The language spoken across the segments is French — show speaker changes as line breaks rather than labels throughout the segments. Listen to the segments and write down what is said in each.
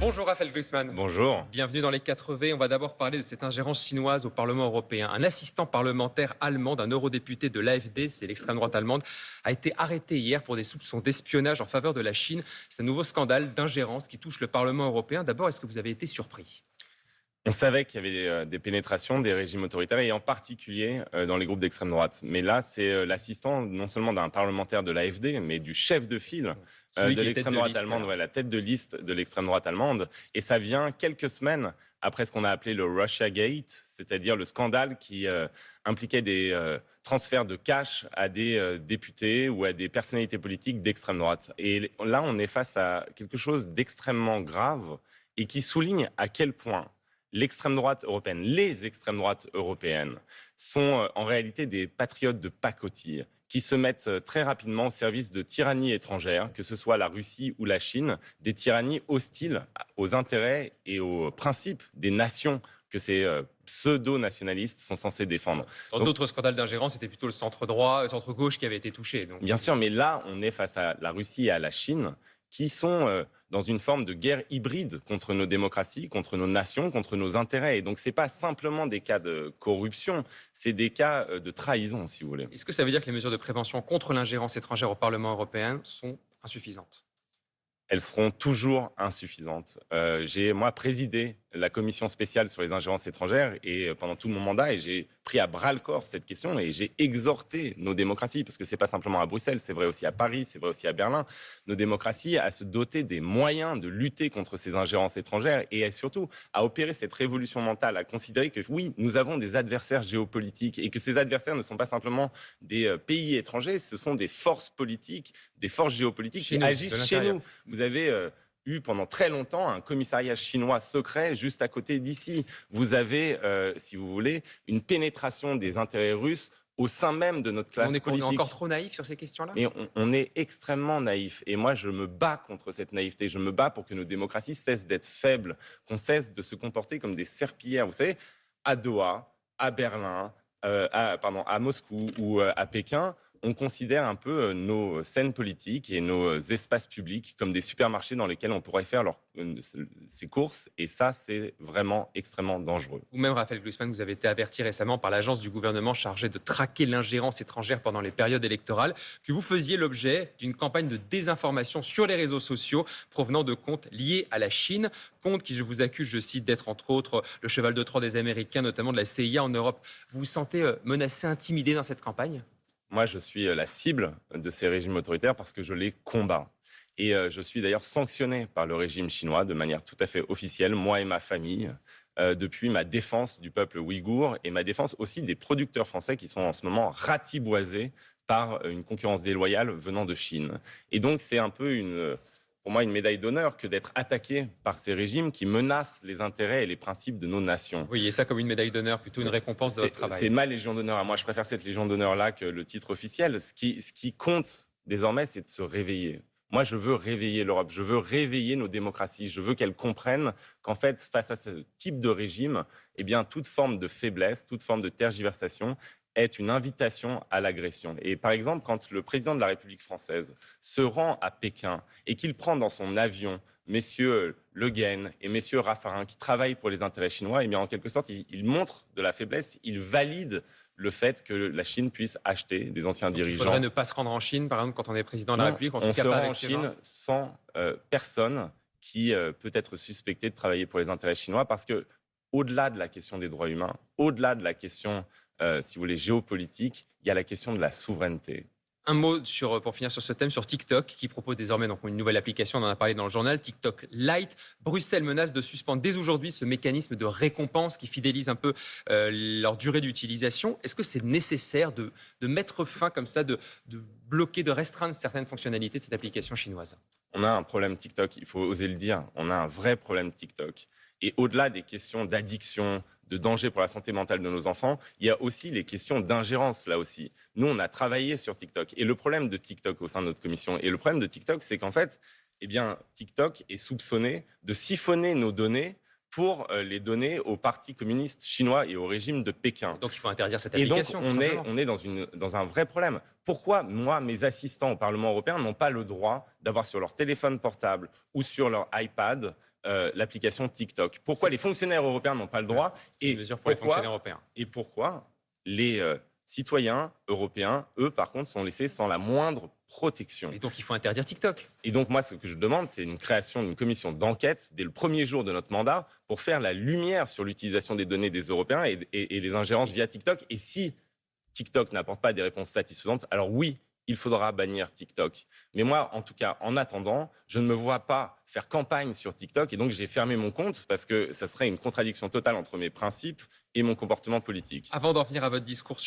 Bonjour Raphaël Glucksmann.
Bonjour.
Bienvenue dans les 4V. On va d'abord parler de cette ingérence chinoise au Parlement européen. Un assistant parlementaire allemand d'un eurodéputé de l'AfD, c'est l'extrême droite allemande, a été arrêté hier pour des soupçons d'espionnage en faveur de la Chine. C'est un nouveau scandale d'ingérence qui touche le Parlement européen. D'abord, est-ce que vous avez été surpris ?
On savait qu'il y avait des pénétrations des régimes autoritaires et en particulier dans les groupes d'extrême droite. Mais là, c'est l'assistant non seulement d'un parlementaire de l'AfD, mais du chef de file de l'extrême droite allemande, la tête de liste de l'extrême droite allemande. Et ça vient quelques semaines après ce qu'on a appelé le Russia Gate, c'est-à-dire le scandale qui impliquait des transferts de cash à des députés ou à des personnalités politiques d'extrême droite. Et là, on est face à quelque chose d'extrêmement grave et qui souligne à quel point l'extrême droite européenne, les extrêmes droites européennes sont en réalité des patriotes de pacotille qui se mettent très rapidement au service de tyrannies étrangères, que ce soit la Russie ou la Chine, des tyrannies hostiles aux intérêts et aux principes des nations que ces pseudo-nationalistes sont censés défendre.
Dans d'autres scandales d'ingérence, c'était plutôt le centre-droit, le centre-gauche qui avait été touché. Donc...
Bien sûr, mais là, on est face à la Russie et à la Chine qui sont dans une forme de guerre hybride contre nos démocraties, contre nos nations, contre nos intérêts. Et donc, ce n'est pas simplement des cas de corruption, c'est des cas de trahison, si vous voulez.
Est-ce que ça veut dire que les mesures de prévention contre l'ingérence étrangère au Parlement européen sont insuffisantes ?
Elles seront toujours insuffisantes. J'ai, moi, présidé la commission spéciale sur les ingérences étrangères et pendant tout mon mandat, et j'ai pris à bras-le-corps cette question et j'ai exhorté nos démocraties, parce que ce n'est pas simplement à Bruxelles, c'est vrai aussi à Paris, c'est vrai aussi à Berlin, nos démocraties à se doter des moyens de lutter contre ces ingérences étrangères et surtout à opérer cette révolution mentale, à considérer que oui, nous avons des adversaires géopolitiques et que ces adversaires ne sont pas simplement des pays étrangers, ce sont des forces politiques, des forces géopolitiques qui agissent chez nous. Vous avez eu pendant très longtemps un commissariat chinois secret juste à côté d'ici. Vous avez, si vous voulez, une pénétration des intérêts russes au sein même de notre classe politique.
On est encore trop naïf sur ces questions-là ?
Mais on est extrêmement naïf. Et moi, je me bats contre cette naïveté. Je me bats pour que nos démocraties cessent d'être faibles, qu'on cesse de se comporter comme des serpillères. Vous savez, à Doha, à Berlin, à Moscou ou à Pékin, on considère un peu nos scènes politiques et nos espaces publics comme des supermarchés dans lesquels on pourrait faire ses courses. Et ça, c'est vraiment extrêmement dangereux.
Vous-même, Raphaël Glucksmann, vous avez été averti récemment par l'agence du gouvernement chargée de traquer l'ingérence étrangère pendant les périodes électorales, que vous faisiez l'objet d'une campagne de désinformation sur les réseaux sociaux provenant de comptes liés à la Chine. Comptes qui, je vous accuse, je cite, d'être entre autres le cheval de Troie des Américains, notamment de la CIA en Europe. Vous vous sentez menacé, intimidé dans cette campagne ?
Moi, je suis la cible de ces régimes autoritaires parce que je les combats. Et je suis d'ailleurs sanctionné par le régime chinois de manière tout à fait officielle, moi et ma famille, depuis ma défense du peuple ouïghour et ma défense aussi des producteurs français qui sont en ce moment ratiboisés par une concurrence déloyale venant de Chine. Et donc, c'est un peu pour moi, une médaille d'honneur que d'être attaqué par ces régimes qui menacent les intérêts et les principes de nos nations.
Vous voyez ça comme une médaille d'honneur, plutôt une récompense de votre travail.
C'est ma légion d'honneur. Moi, je préfère cette légion d'honneur-là que le titre officiel. Ce qui compte désormais, c'est de se réveiller. Moi, je veux réveiller l'Europe, je veux réveiller nos démocraties, je veux qu'elles comprennent qu'en fait, face à ce type de régime, eh bien, toute forme de faiblesse, toute forme de tergiversation est une invitation à l'agression. Et par exemple, quand le président de la République française se rend à Pékin et qu'il prend dans son avion messieurs Le Guen et messieurs Raffarin qui travaillent pour les intérêts chinois, et bien en quelque sorte, il montre de la faiblesse, il valide le fait que la Chine puisse acheter des anciens dirigeants.
Il faudrait ne pas se rendre en Chine, par exemple, quand on est président de la République, en tout cas
pas
avec
en Chine sans personne qui peut être suspectée de travailler pour les intérêts chinois, parce que au-delà de la question des droits humains, au-delà de la question si vous voulez, géopolitique, il y a la question de la souveraineté.
Un mot pour finir sur ce thème, sur TikTok, qui propose désormais donc une nouvelle application, on en a parlé dans le journal, TikTok Lite. Bruxelles menace de suspendre dès aujourd'hui ce mécanisme de récompense qui fidélise un peu leur durée d'utilisation. Est-ce que c'est nécessaire de mettre fin comme ça, de bloquer, de restreindre certaines fonctionnalités de cette application chinoise ?
On a un problème TikTok, il faut oser le dire, on a un vrai problème TikTok. Et au-delà des questions d'addiction, de danger pour la santé mentale de nos enfants, il y a aussi les questions d'ingérence, là aussi. Nous, on a travaillé sur TikTok. Et le problème de TikTok au sein de notre commission, et le problème de TikTok, c'est qu'en fait, eh bien, TikTok est soupçonné de siphonner nos données pour les donner au Parti communiste chinois et au régime de Pékin.
Donc il faut interdire cette application.
Et donc on est dans un vrai problème. Pourquoi, moi, mes assistants au Parlement européen n'ont pas le droit d'avoir sur leur téléphone portable ou sur leur iPad l'application TikTok. Pourquoi les fonctionnaires européens n'ont pas le droit
C'est une mesure pour les fonctionnaires européens.
Et pourquoi les citoyens européens, eux, par contre, sont laissés sans la moindre protection.
Et donc, il faut interdire TikTok.
Et donc, moi, ce que je demande, c'est une création d'une commission d'enquête dès le premier jour de notre mandat pour faire la lumière sur l'utilisation des données des Européens et les ingérences via TikTok. Et si TikTok n'apporte pas des réponses satisfaisantes, alors oui, il faudra bannir TikTok. Mais moi, en tout cas, en attendant, je ne me vois pas faire campagne sur TikTok et donc j'ai fermé mon compte parce que ça serait une contradiction totale entre mes principes et mon comportement politique.
Avant d'en venir à votre discours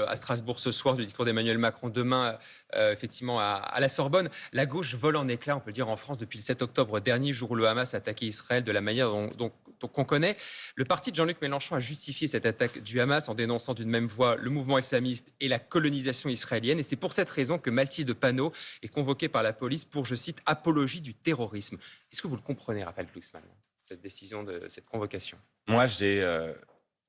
à Strasbourg ce soir, le discours d'Emmanuel Macron demain, effectivement, à la Sorbonne, la gauche vole en éclats, on peut le dire, en France depuis le 7 octobre dernier, jour où le Hamas a attaqué Israël de la manière dont qu'on connaît. Le parti de Jean-Luc Mélenchon a justifié cette attaque du Hamas en dénonçant d'une même voix le mouvement islamiste et la colonisation israélienne. Et c'est pour cette raison que Maltier de Panot est convoqué par la police pour, je cite, apologie du terrorisme. Est-ce que vous le comprenez, Raphaël Glucksmann, cette décision de cette convocation?
Moi, j'ai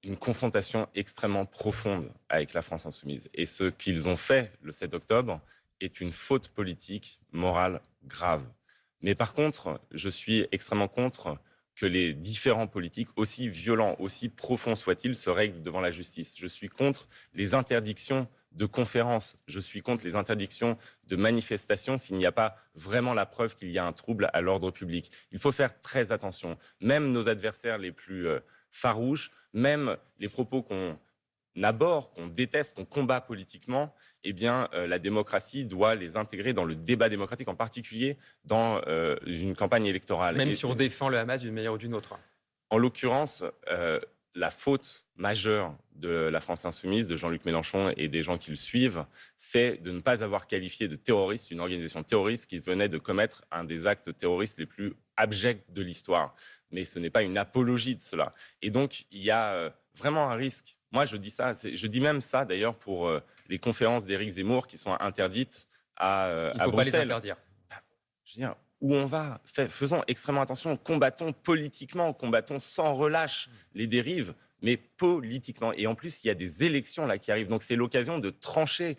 une confrontation extrêmement profonde avec la France insoumise. Et ce qu'ils ont fait le 7 octobre est une faute politique, morale grave. Mais par contre, je suis extrêmement contre que les différents politiques, aussi violents, aussi profonds soient-ils, se règlent devant la justice. Je suis contre les interdictions de conférences. Je suis contre les interdictions de manifestations s'il n'y a pas vraiment la preuve qu'il y a un trouble à l'ordre public. Il faut faire très attention. Même nos adversaires les plus farouches, même les propos qu'on aborde, qu'on déteste, qu'on combat politiquement, eh bien, la démocratie doit les intégrer dans le débat démocratique, en particulier dans une campagne électorale.
Même si on défend le Hamas d'une manière ou d'une autre.
En l'occurrence, la faute majeure de la France insoumise, de Jean-Luc Mélenchon et des gens qui le suivent, c'est de ne pas avoir qualifié de terroriste une organisation terroriste qui venait de commettre un des actes terroristes les plus abjects de l'histoire. Mais ce n'est pas une apologie de cela. Et donc, il y a vraiment un risque. Moi, je dis ça, je dis même ça d'ailleurs pour les conférences d'Éric Zemmour qui sont interdites à Bruxelles.
Il ne faut pas les interdire.
Je veux dire, où on va, faisons extrêmement attention, combattons politiquement, combattons sans relâche les dérives, mais politiquement. Et en plus, il y a des élections là qui arrivent. Donc c'est l'occasion de trancher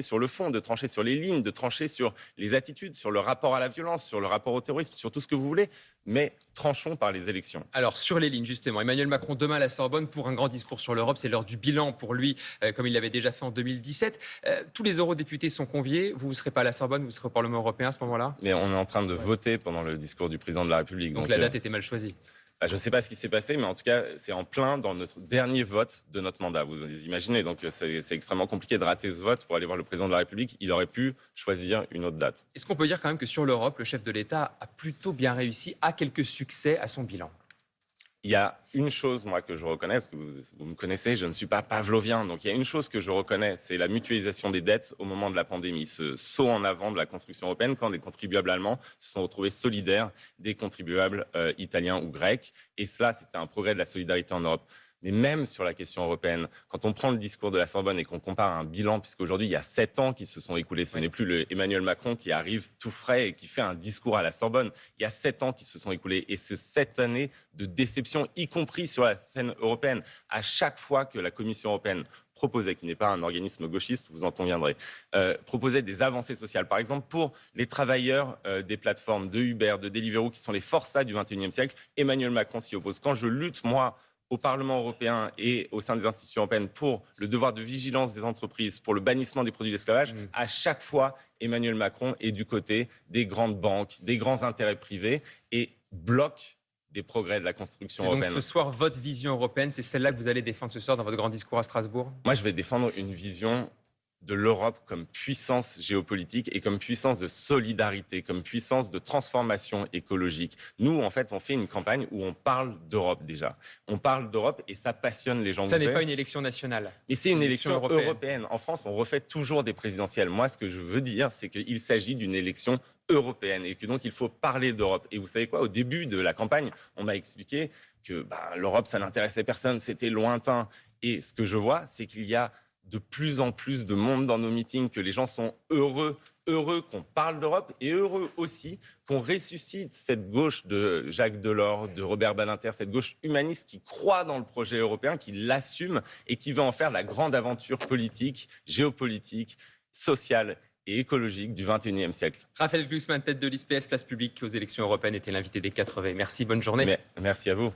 sur le fond, de trancher sur les lignes, de trancher sur les attitudes, sur le rapport à la violence, sur le rapport au terrorisme, sur tout ce que vous voulez. Mais tranchons par les élections.
Alors, sur les lignes, justement, Emmanuel Macron, demain à la Sorbonne, pour un grand discours sur l'Europe. C'est l'heure du bilan pour lui, comme il l'avait déjà fait en 2017. Tous les eurodéputés sont conviés. Vous ne serez pas à la Sorbonne, vous serez au Parlement européen à ce moment-là?
Mais on est en train de voter pendant le discours du président de la République.
Donc la date était mal choisie.
Je ne sais pas ce qui s'est passé, mais en tout cas, c'est en plein dans notre dernier vote de notre mandat. Vous imaginez, donc c'est extrêmement compliqué de rater ce vote pour aller voir le président de la République. Il aurait pu choisir une autre date.
Est-ce qu'on peut dire quand même que sur l'Europe, le chef de l'État a plutôt bien réussi, a quelques succès à son bilan?
Il y a une chose, moi, que je reconnais, parce que vous me connaissez, je ne suis pas pavlovien, donc il y a une chose que je reconnais, c'est la mutualisation des dettes au moment de la pandémie, ce saut en avant de la construction européenne quand les contribuables allemands se sont retrouvés solidaires des contribuables italiens ou grecs. Et cela, c'était un progrès de la solidarité en Europe. Mais même sur la question européenne, quand on prend le discours de la Sorbonne et qu'on compare un bilan, puisqu'aujourd'hui, il y a 7 ans qui se sont écoulés, ce n'est plus le Emmanuel Macron qui arrive tout frais et qui fait un discours à la Sorbonne. Il y a 7 ans qui se sont écoulés et c'est 7 années de déception, y compris sur la scène européenne. À chaque fois que la Commission européenne proposait, qui n'est pas un organisme gauchiste, vous en conviendrez, proposait des avancées sociales. Par exemple, pour les travailleurs des plateformes de Uber, de Deliveroo, qui sont les forçats du XXIe siècle, Emmanuel Macron s'y oppose. Quand je lutte, moi, au Parlement européen et au sein des institutions européennes pour le devoir de vigilance des entreprises, pour le bannissement des produits d'esclavage, à chaque fois, Emmanuel Macron est du côté des grandes banques, des grands intérêts privés et bloque des progrès de la construction européenne.
Donc ce soir, votre vision européenne, c'est celle-là que vous allez défendre ce soir dans votre grand discours à Strasbourg?
Moi, je vais défendre une vision de l'Europe comme puissance géopolitique et comme puissance de solidarité, comme puissance de transformation écologique. Nous, en fait, on fait une campagne où on parle d'Europe déjà. On parle d'Europe et ça passionne les gens.
Ça n'est pas une élection nationale.
Mais c'est une élection européenne. En France, on refait toujours des présidentielles. Moi, ce que je veux dire, c'est qu'il s'agit d'une élection européenne et que donc il faut parler d'Europe. Et vous savez quoi, au début de la campagne, on m'a expliqué que l'Europe, ça n'intéressait personne, c'était lointain. Et ce que je vois, c'est qu'il y a de plus en plus de monde dans nos meetings, que les gens sont heureux qu'on parle d'Europe et heureux aussi qu'on ressuscite cette gauche de Jacques Delors, de Robert Badinter, cette gauche humaniste qui croit dans le projet européen, qui l'assume et qui veut en faire la grande aventure politique, géopolitique, sociale et écologique du 21e siècle.
Raphaël Glucksmann, tête de l'ISPS Place Publique aux élections européennes, était l'invité des 80. Merci, bonne journée.
Merci à vous.